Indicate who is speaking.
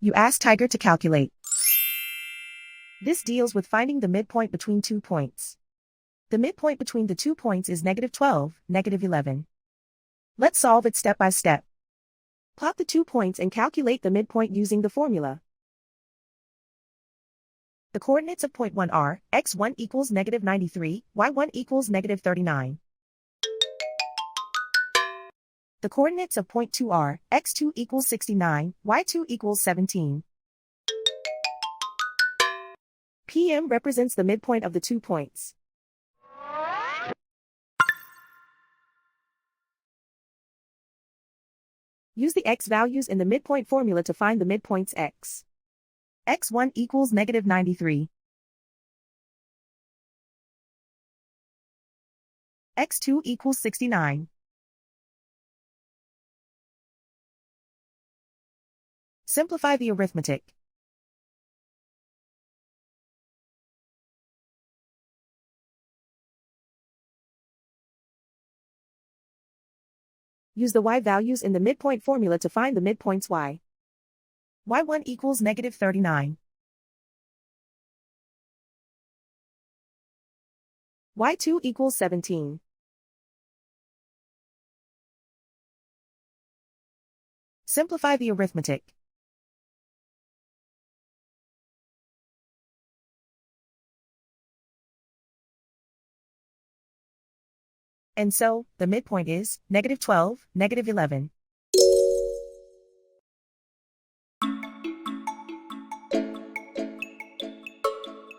Speaker 1: You ask Tiger to calculate. This deals with finding the midpoint between 2 points. The midpoint between the 2 points is -12, -11. Let's solve it step by step. Plot the 2 points and calculate the midpoint using the formula. The coordinates of point 1 are, x1 equals -93, y1 equals -39. The coordinates of point 2 are, x2 equals 69, y2 equals 17. PM represents the midpoint of the 2 points. Use the x values in the midpoint formula to find the midpoints x. x1 equals -93. x2 equals 69. Simplify the arithmetic. Use the y values in the midpoint formula to find the midpoints y. y1 equals -39. y2 equals 17. Simplify the arithmetic. And so, the midpoint is -12, -11.